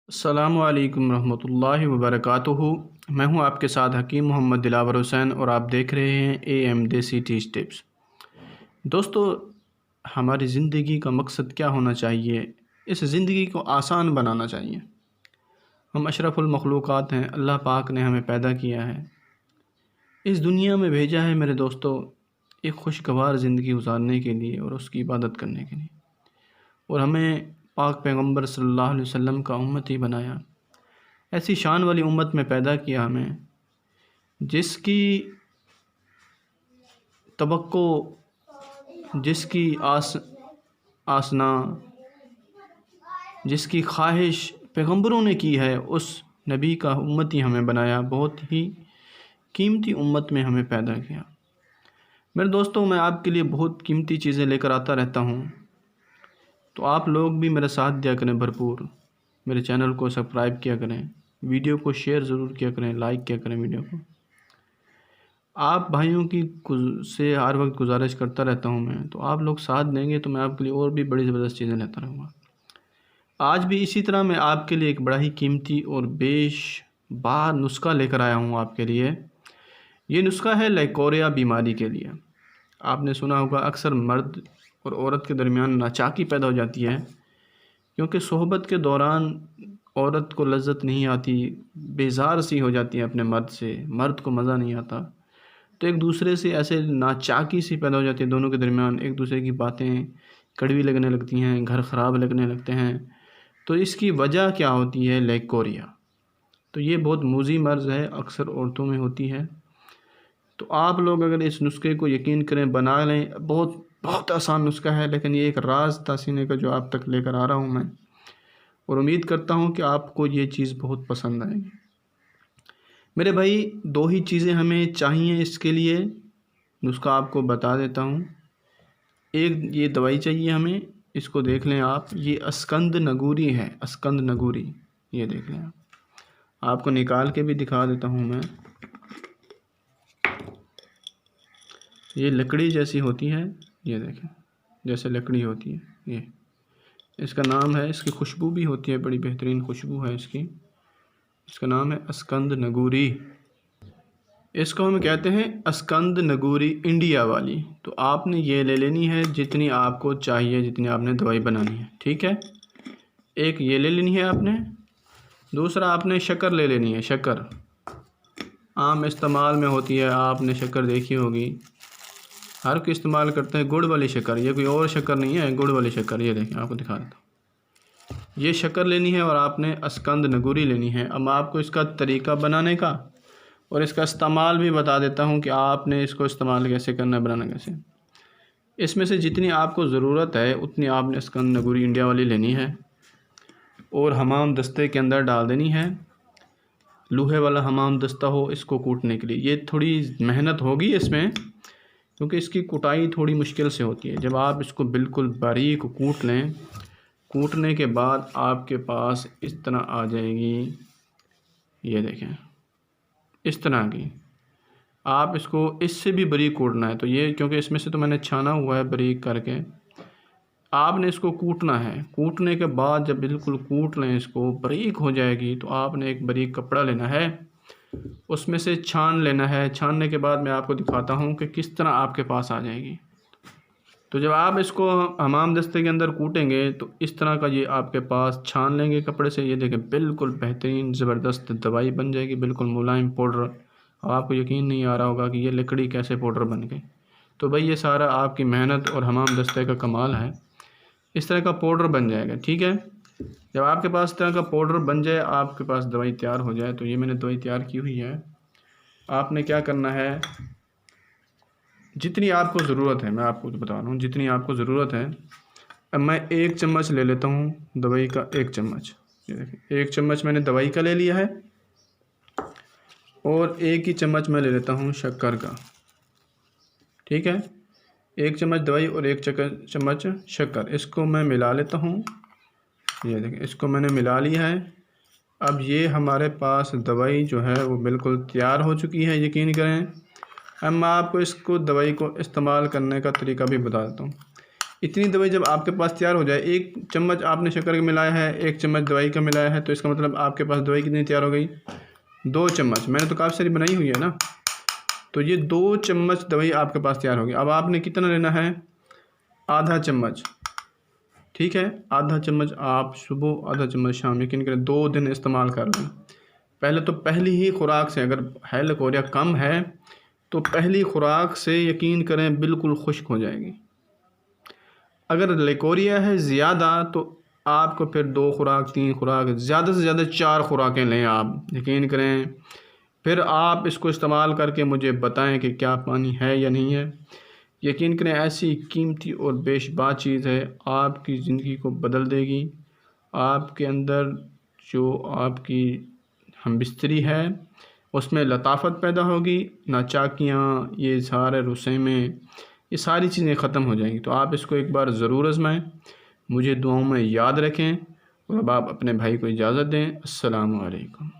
अस्सलामु अलैकुम रहमतुल्लाहि व बरकातुहू। मैं हूं आपके साथ हकीम मोहम्मद दिलावर हुसैन और आप देख रहे हैं AM देसी टी टिप्स। दोस्तों, हमारी ज़िंदगी का मकसद क्या होना चाहिए? इस ज़िंदगी को आसान बनाना चाहिए। हम अशरफुल मखलूक़ात हैं, अल्लाह पाक ने हमें पैदा किया है, इस दुनिया में भेजा है मेरे दोस्तों, एक खुशगवार ज़िंदगी गुजारने के लिए और उसकी इबादत करने के लिए। और हमें पाक पैगम्बर सल्लल्लाहु अलैहि वसल्लम का उम्मती बनाया, ऐसी शान वाली उम्मत में पैदा किया हमें, जिसकी तवक्को, जिसकी आसना, जिसकी ख्वाहिश पैगम्बरों ने की है, उस नबी का उम्मती हमें बनाया, बहुत ही कीमती उम्मत में हमें पैदा किया। मेरे दोस्तों, मैं आपके लिए बहुत कीमती चीज़ें लेकर आता रहता हूँ, तो आप लोग भी मेरा साथ दिया करें भरपूर। मेरे चैनल को सब्सक्राइब किया करें, वीडियो को शेयर ज़रूर किया करें, लाइक किया करें वीडियो को। आप भाइयों की से हर वक्त गुजारिश करता रहता हूं मैं, तो आप लोग साथ देंगे तो मैं आपके लिए और भी बड़ी ज़बरदस्त चीज़ें लेता रहूँगा। आज भी इसी तरह मैं आपके लिए एक बड़ा ही कीमती और बेशुमार नुस्खा लेकर आया हूं आपके लिए। ये नुस्खा है लाइकोरिया बीमारी के लिए। आपने सुना होगा, अक्सर मर्द और औरत के दरमियान नाचाकी पैदा हो जाती है, क्योंकि सोहबत के दौरान औरत को लज्जत नहीं आती, बेजार सी हो जाती है अपने मर्द से, मर्द को मज़ा नहीं आता, तो एक दूसरे से ऐसे नाचाकी सी पैदा हो जाती है दोनों के दरमियान। एक दूसरे की बातें कड़वी लगने लगती हैं, घर ख़राब लगने लगते हैं। तो इसकी वजह क्या होती है? लाइकोरिया। तो ये बहुत मूज़ी मर्ज़ है, अक्सर औरतों में होती है। तो आप लोग अगर इस नुस्खे को यकीन करें, बना लें, बहुत बहुत आसान नुस्खा है, लेकिन ये एक राज था सीने का जो आप तक लेकर आ रहा हूँ मैं, और उम्मीद करता हूँ कि आपको ये चीज़ बहुत पसंद आएगी। मेरे भाई, दो ही चीज़ें हमें चाहिए इसके लिए, नुस्खा आपको बता देता हूँ। एक ये दवाई चाहिए हमें, इसको देख लें आप, ये अस्कंद नगूरी है, अस्कंद नगूरी, ये देख लें आप। आपको निकाल के भी दिखा देता हूँ मैं। ये लकड़ी जैसी होती है, ये देखें, जैसे लकड़ी होती है ये। इसका नाम है, इसकी खुशबू भी होती है, बड़ी बेहतरीन खुशबू है इसकी। इसका नाम है अस्कंद नगूरी। इसको हम कहते हैं अस्कंद नगूरी इंडिया वाली। तो आपने ये ले लेनी है जितनी आपको चाहिए, जितनी आपने दवाई बनानी है, ठीक है। एक ये ले लेनी है आपने। दूसरा आपने शक्कर ले लेनी है। शक्कर आम इस्तेमाल में होती है, आपने शक्कर देखी होगी, हर कोई इस्तेमाल करते हैं, गुड़ वाली शक्कर। ये कोई और शक्कर नहीं है, गुड़ वाली शक्कर। ये देखें, आपको दिखा देता हूँ। ये शक्कर लेनी है और आपने अस्कंद नगूरी लेनी है। अब मैं आपको इसका तरीका बनाने का और इसका इस्तेमाल भी बता देता हूँ कि आपने इसको इस्तेमाल कैसे करना है, बनाना कैसे। इसमें से जितनी आपको ज़रूरत है उतनी आपने अस्कंद नगूरी इंडिया वाली लेनी है और हमाम दस्ते के अंदर डाल देनी है। लोहे वाला हमाम दस्ता हो इसको कूटने के लिए। ये थोड़ी मेहनत होगी इसमें, क्योंकि इसकी कुटाई थोड़ी मुश्किल से होती है। जब आप इसको बिल्कुल बारीक कूट लें, कूटने के बाद आपके पास इस तरह आ जाएगी, ये देखें, इस तरह की। आप इसको इससे भी बारीक कूटना है, तो ये क्योंकि इसमें से तो मैंने छाना हुआ है बारीक करके, आपने इसको कूटना है। कूटने के बाद जब बिल्कुल कूट लें, इसको बारीक हो जाएगी, तो आपने एक बारीक कपड़ा लेना है, उसमें से छान लेना है। छानने के बाद मैं आपको दिखाता हूँ कि किस तरह आपके पास आ जाएगी। तो जब आप इसको हमाम दस्ते के अंदर कूटेंगे तो इस तरह का ये आपके पास छान लेंगे कपड़े से। ये देखें, बिल्कुल बेहतरीन ज़बरदस्त दवाई बन जाएगी, बिल्कुल मुलायम पाउडर। अब आपको यकीन नहीं आ रहा होगा कि ये लकड़ी कैसे पाउडर बन गई। तो भाई, ये सारा आपकी मेहनत और हमाम दस्ते का कमाल है। इस तरह का पाउडर बन जाएगा, ठीक है। जब आपके पास इस तरह का पाउडर बन जाए, आपके पास दवाई तैयार हो जाए, तो ये मैंने दवाई तैयार की हुई है। आपने क्या करना है, जितनी आपको ज़रूरत है, मैं आपको तो बता रहा हूँ जितनी आपको ज़रूरत है। अब मैं 1 चम्मच ले लेता हूँ दवाई का, 1 चम्मच। ये देखिए, 1 चम्मच मैंने दवाई का ले लिया है और 1 ही चम्मच मैं ले लेता हूँ शक्कर का, ठीक है। 1 चम्मच दवाई और 1 चम्मच शक्कर, इसको मैं मिला लेता हूँ। ये देखिए, इसको मैंने मिला लिया है। अब ये हमारे पास दवाई जो है वो बिल्कुल तैयार हो चुकी है, यकीन करें। अब मैं आपको इसको दवाई को इस्तेमाल करने का तरीका भी बता देता हूँ। इतनी दवाई जब आपके पास तैयार हो जाए, 1 चम्मच आपने शक्कर का मिलाया है, 1 चम्मच दवाई का मिलाया है, तो इसका मतलब आपके पास दवाई कितनी तैयार हो गई? 2 चम्मच। मैंने तो काफ़ी सारी बनाई हुई है ना, तो ये 2 चम्मच दवाई आपके पास तैयार होगी। अब आपने कितना लेना है? आधा चम्मच, ठीक है। आधा चम्मच आप सुबह, आधा चम्मच शाम, यकीन करें 2 दिन इस्तेमाल कर लें। पहले तो पहली ही खुराक से, अगर है लकोरिया कम है तो पहली खुराक से यकीन करें बिल्कुल खुश्क हो जाएगी। अगर लकोरिया है ज़्यादा तो आपको फिर 2 खुराक, 3 खुराक, ज़्यादा से ज़्यादा 4 खुराकें लें आप, यकीन करें। फिर आप इसको इस्तेमाल करके मुझे बताएं कि क्या पानी है या नहीं है। यकीन करें ऐसी कीमती और बेशबा चीज़ है, आपकी ज़िंदगी को बदल देगी। आपके अंदर जो आपकी हमबिस्तरी है उसमें लताफ़त पैदा होगी, नाचाकियाँ, ये सारे रुस्सें, ये सारी चीज़ें ख़त्म हो जाएंगी। तो आप इसको एक बार ज़रूर आज़माएं, मुझे दुआओं में याद रखें और अब आप अपने भाई को इजाज़त दें। अस्सलामु अलैकुम।